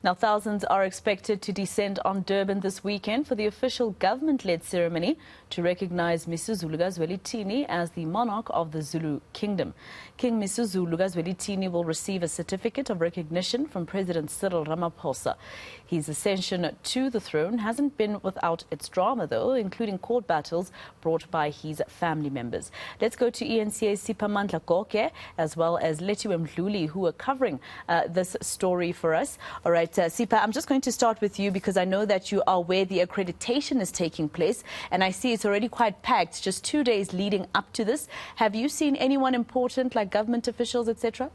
Now, thousands are expected to descend on Durban this weekend for the official government-led ceremony to recognize Misuzulu KaZwelithini as the monarch of the Zulu kingdom. King Misuzulu KaZwelithini will receive a certificate of recognition from President Cyril Ramaphosa. His ascension to the throne hasn't been without its drama, though, including court battles brought by his family members. Let's go to eNCA's Siphamandla Goge as well as Lethiwe Mdluli, who are covering this story for us. All right, Sipa, I'm just going to start with you because I know that you are where the accreditation is taking place, and I see it's already quite packed, just 2 days leading up to this. Have you seen anyone important like government officials, etc.?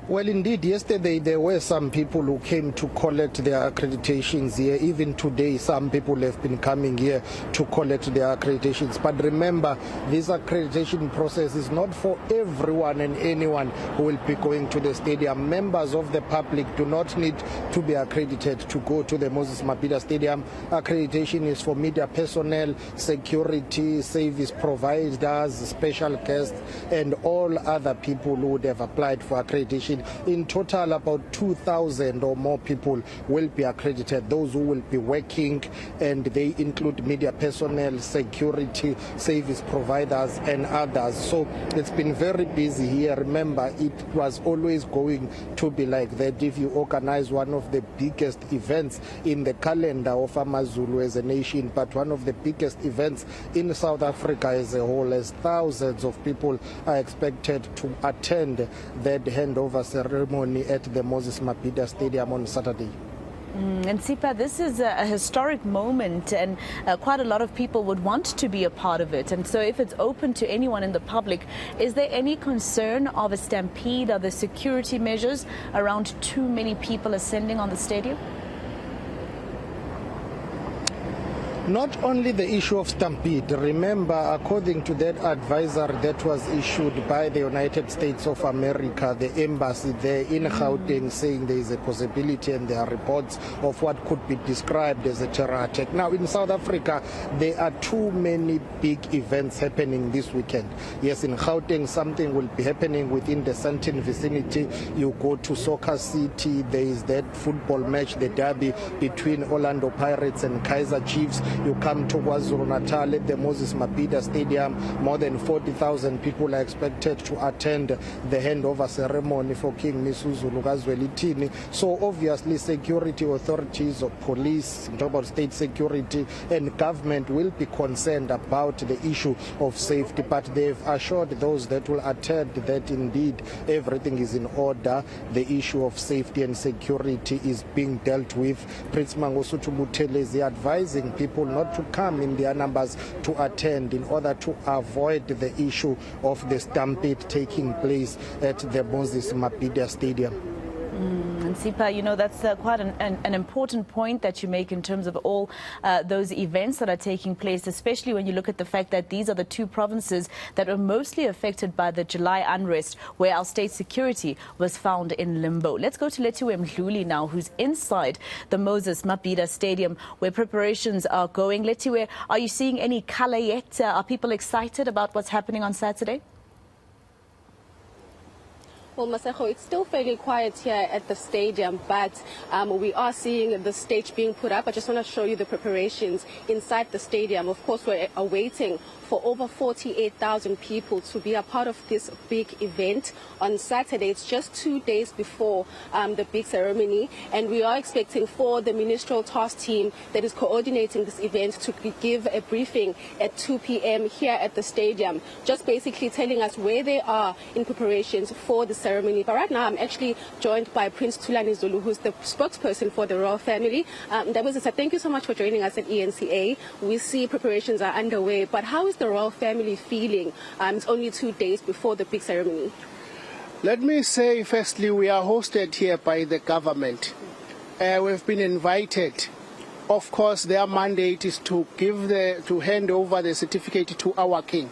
Well, indeed, yesterday there were some people who came to collect their accreditations here. Even today, some people have been coming here to collect their accreditations. But remember, this accreditation process is not for everyone and anyone who will be going to the stadium. Members of the public do not need to be accredited to go to the Moses Mabhida Stadium. Accreditation is for media personnel, security, service providers, special guests, and all other people who would have applied for accreditation. In total, about 2,000 or more people will be accredited, those who will be working, and they include media personnel, security, service providers, and others. So it's been very busy here. Remember, it was always going to be like that if you organize one of the biggest events in the calendar of AmaZulu as a nation, but one of the biggest events in South Africa as a whole, as thousands of people are expected to attend that handover ceremony at the Moses Mabhida Stadium on Saturday. And Sipa, this is a historic moment, and quite a lot of people would want to be a part of it. And so if it's open to anyone in the public, is there any concern of a stampede? Are there security measures around too many people ascending on the stadium? Not only the issue of stampede. Remember, according to that advisory that was issued by the United States of America, the embassy there in Gauteng, saying there is a possibility, and there are reports of what could be described as a terror attack. Now, in South Africa, there are too many big events happening this weekend. Yes, in Gauteng, something will be happening within the Sandton vicinity. You go to Soccer City, there is that football match, the derby between Orlando Pirates and Kaizer Chiefs. You come to KwaZulu-Natal at the Moses Mabhida Stadium, more than 40,000 people are expected to attend the handover ceremony for King Misuzulu KaZwelithini. So obviously security authorities or police, talk about state security, and government will be concerned about the issue of safety, but they've assured those that will attend that indeed everything is in order. The issue of safety and security is being dealt with. Prince Mangosuthu Buthelezi is advising people not to come in their numbers to attend in order to avoid the issue of the stampede taking place at the Moses Mabhida Stadium. And Sipa, you know, that's quite an important point that you make in terms of all those events that are taking place, especially when you look at the fact that these are the two provinces that were mostly affected by the July unrest, where our state security was found in limbo. Let's go to Lethiwe Mdluli now, who's inside the Moses Mabhida Stadium, where preparations are going. Lethiwe, are you seeing any color yet? Are people excited about what's happening on Saturday? Well, Maseko, it's still fairly quiet here at the stadium, but we are seeing the stage being put up. I just want to show you the preparations inside the stadium. Of course, we're awaiting for over 48,000 people to be a part of this big event on Saturday. It's just 2 days before the big ceremony, and we are expecting for the ministerial task team that is coordinating this event to give a briefing at 2 p.m. here at the stadium, just basically telling us where they are in preparations for the ceremony. But right now I'm actually joined by Prince Thulani Zulu, who's the spokesperson for the royal family. Thank you so much for joining us at eNCA. We see preparations are underway, but how is the royal family feeling? It's only 2 days before the big ceremony. Let me say, firstly, we are hosted here by the government. We've been invited. Of course, their mandate is to hand over the certificate to our king.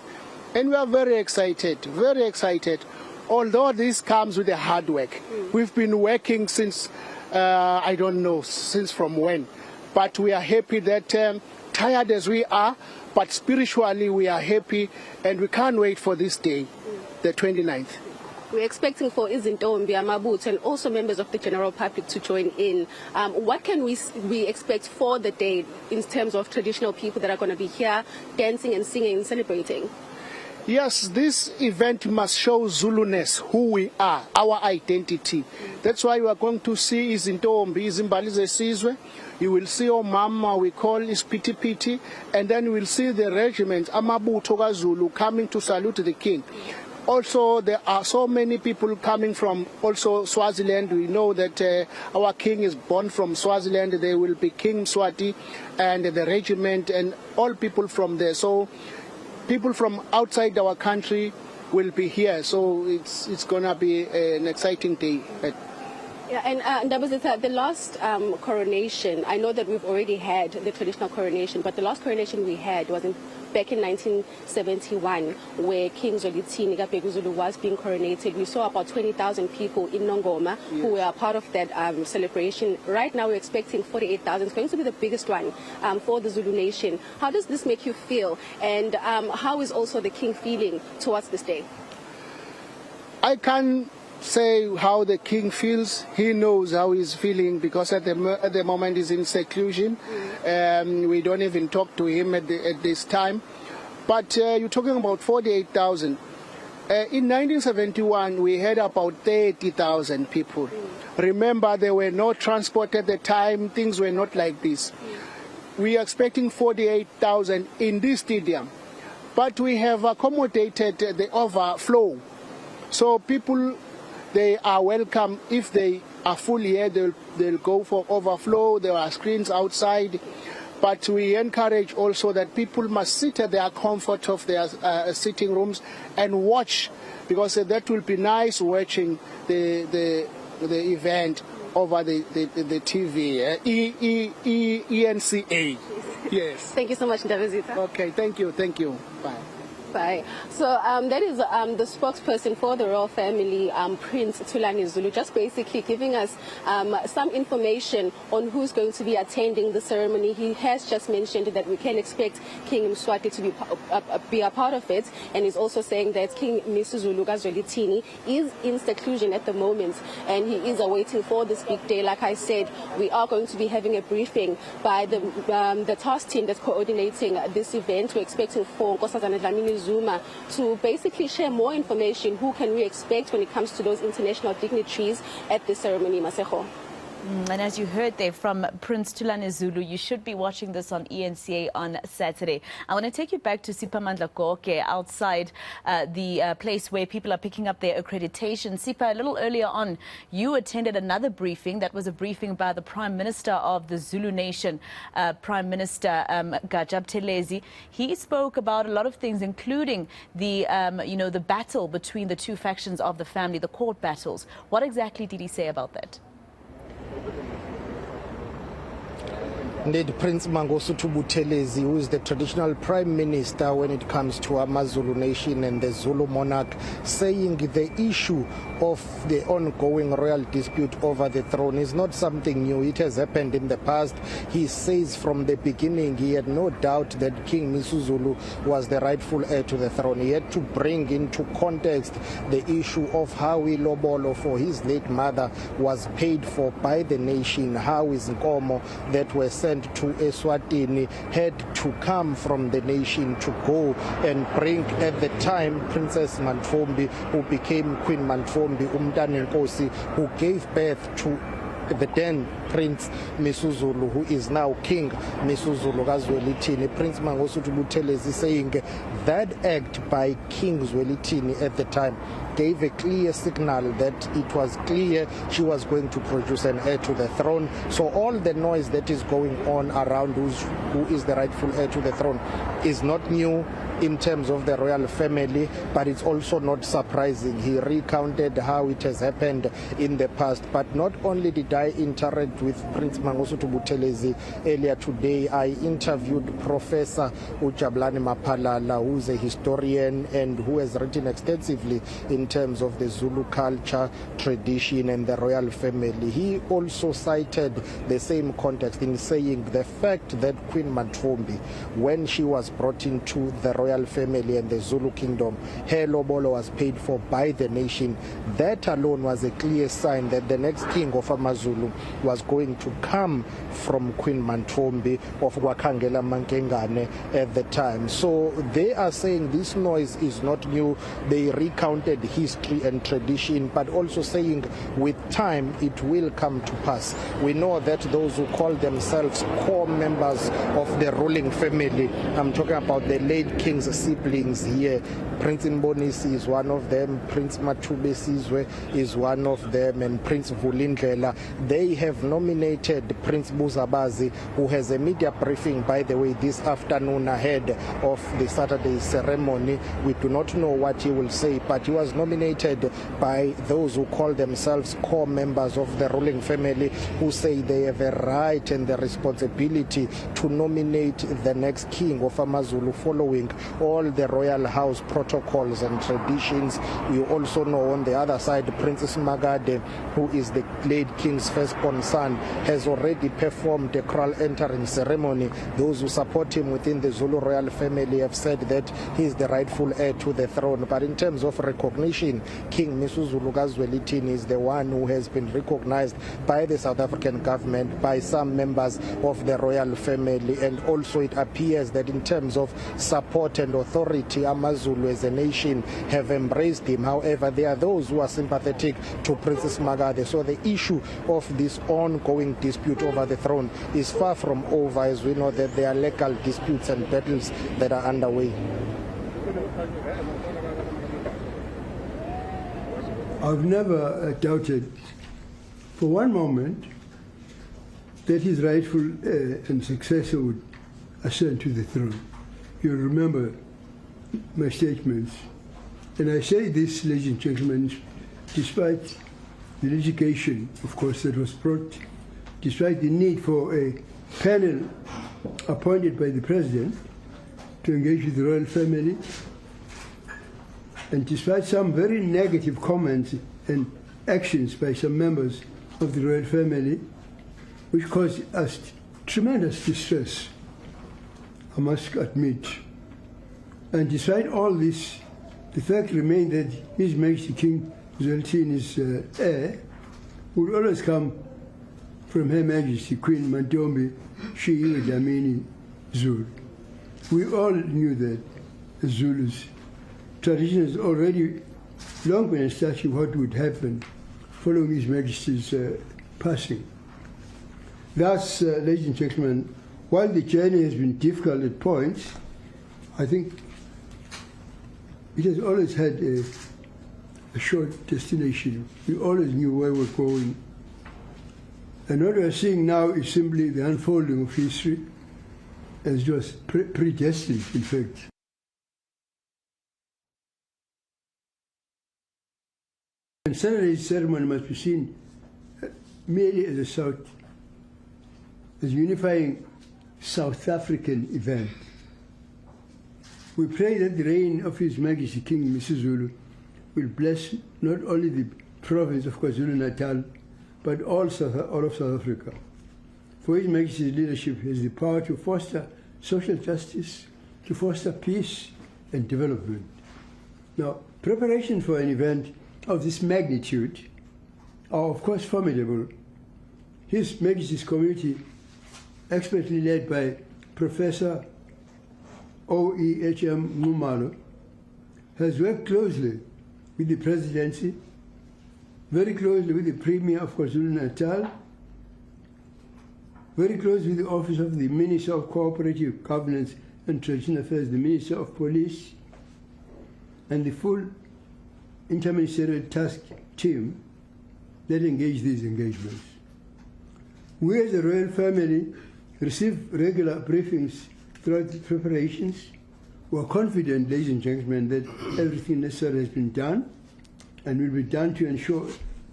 And we are very excited, very excited. Although this comes with a hard work. We've been working since, I don't know, since from when. But we are happy that, tired as we are, but spiritually we are happy, and we can't wait for this day, the 29th. We're expecting for izintombi, amabutho, and also members of the general public to join in. What can we expect for the day in terms of traditional people that are going to be here dancing and singing and celebrating? Yes, this event must show Zuluness, who we are, our identity. That's why you are going to see izintombi, izimbali zesizwe. You will see omama, we call isipitipiti, and then you will see the regiment, amabutho kaZulu, coming to salute the king. Also, there are so many people coming from also Swaziland. We know that our king is born from Swaziland. There will be King Mswati and the regiment and all people from there. So people from outside our country will be here. So it's going to be an exciting day. Yeah, and Ndabuzitha, the last coronation, I know that we've already had the traditional coronation, but the last coronation we had was back in 1971, where King Zwelithini Zulu was being coronated. We saw about 20,000 people in Nongoma who were a part of that celebration. Right now we're expecting 48,000. It's going to be the biggest one for the Zulu nation. How does this make you feel? And how is also the king feeling towards this day? I can't say how the king feels. He knows how he's feeling because at the moment he's in seclusion. We don't even talk to him at this time. But you're talking about 48,000. In 1971, we had about 30,000 people. Remember, there were no transport at the time. Things were not like this. We are expecting 48,000 in this stadium. But we have accommodated the overflow. So people, they are welcome. If they are full here, they'll go for overflow. There are screens outside. But we encourage also that people must sit at their comfort of their sitting rooms and watch, because that will be nice watching the event over the TV. eNCA. Yes. Thank you so much, Ndabuzitha. Okay, thank you. Bye. Bye. So that is the spokesperson for the royal family, Prince Tulani Zulu, just basically giving us some information on who's going to be attending the ceremony. He has just mentioned that we can expect King Mswati to be a part of it, and he's also saying that King Misuzulu KaZwelithini is in seclusion at the moment, and he is awaiting for this big day. Like I said, we are going to be having a briefing by the task team that's coordinating this event. We're expecting for Nkosazana Dlamini Zuma to basically share more information. Who can we expect when it comes to those international dignitaries at the ceremony, Masego? And as you heard there from Prince Tulani Zulu, you should be watching this on eNCA on Saturday. I want to take you back to Siphamandla Goge, outside the place where people are picking up their accreditation. Sipa, a little earlier on, you attended another briefing. That was a briefing by the Prime Minister of the Zulu Nation, Prime Minister Goge. He spoke about a lot of things, including the, the battle between the two factions of the family, the court battles. What exactly did he say about that? Indeed, Prince Mangosuthu Buthelezi, who is the traditional prime minister when it comes to AmaZulu Nation and the Zulu monarch, saying the issue of the ongoing royal dispute over the throne is not something new. It has happened in the past. He says from the beginning he had no doubt that King Misuzulu was the rightful heir to the throne. He had to bring into context the issue of how ilobolo for his late mother was paid for by the nation, how his nkomo that were sent to Eswatini had to come from the nation to go and bring, at the time, Princess Mantfombi, who became Queen Mantfombi, Umntana Nkosi, who gave birth to the then Prince Misuzulu, who is now King Misuzulu KaZwelithini. Prince Mangosuthu Buthelezi saying that act by King Zwelithini at the time gave a clear signal that it was clear she was going to produce an heir to the throne. So all the noise that is going on around who is the rightful heir to the throne is not new in terms of the royal family, but it's also not surprising. He recounted how it has happened in the past. But not only did I interact with Prince Mangosuthu Buthelezi earlier today, I interviewed Professor Ujabulani Maphalala, who's a historian and who has written extensively in in terms of the Zulu culture, tradition and the royal family. He also cited the same context in saying the fact that Queen Mathombi, when she was brought into the royal family and the Zulu kingdom, her lobolo was paid for by the nation. That alone was a clear sign that the next king of AmaZulu was going to come from Queen Mathombi of Wakangela Mankengane at the time. So they are saying this noise is not new. They recounted history and tradition, but also saying with time it will come to pass. We know that those who call themselves core members of the ruling family, I'm talking about the late king's siblings here, Prince Mbonisi is one of them, Prince Mathube Sizwe is one of them, and Prince Vulindlela. They have nominated Prince Buzabazi, who has a media briefing, by the way, this afternoon ahead of the Saturday ceremony. We do not know what he will say, but he was nominated by those who call themselves core members of the ruling family, who say they have a right and the responsibility to nominate the next king of AmaZulu following all the royal house protocols and traditions. You also know on the other side, Princess Magade, who is the late king's firstborn son, has already performed a crown entering ceremony. Those who support him within the Zulu royal family have said that he is the rightful heir to the throne. But in terms of recognition, King Misuzulu KaZwelithini is the one who has been recognized by the South African government, by some members of the royal family, and also it appears that in terms of support and authority, AmaZulu as a nation have embraced him. However, there are those who are sympathetic to Princess Magade. So the issue of this ongoing dispute over the throne is far from over, as we know that there are legal disputes and battles that are underway. I've never doubted for one moment that his rightful and successor would ascend to the throne. You'll remember my statements. And I say this, ladies and gentlemen, despite the litigation, of course, that was brought, despite the need for a panel appointed by the President to engage with the royal family, and despite some very negative comments and actions by some members of the royal family, which caused us tremendous distress, I must admit. And despite all this, the fact remained that His Majesty King Zwelithini's heir would always come from Her Majesty Queen Mathombi Shiyiwe Dlamini Zulu. We all knew that as Zulus. Tradition has already long been established what would happen following His Majesty's passing. Thus, ladies and gentlemen, while the journey has been difficult at points, I think it has always had a short destination. We always knew where we're going. And what we're seeing now is simply the unfolding of history as just predestined, in fact. And Saturday's ceremony must be seen merely as a unifying South African event. We pray that the reign of His Majesty King Misuzulu will bless not only the province of KwaZulu-Natal, but all of South Africa. For His Majesty's leadership has the power to foster social justice, to foster peace and development. Now, preparation for an event of this magnitude are of course formidable. His Majesty's committee, expertly led by Professor O.E.H.M. Ngumalo, has worked closely with the Presidency, very closely with the Premier of KwaZulu-Natal, very closely with the Office of the Minister of Cooperative Governance and Traditional Affairs, the Minister of Police, and the full interministerial task team that engage these engagements. We as a royal family receive regular briefings throughout the preparations. We are confident, ladies and gentlemen, that everything necessary has been done and will be done to ensure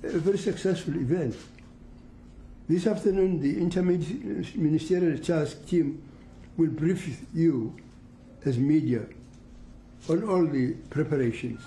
a very successful event. This afternoon, the interministerial task team will brief you as media on all the preparations.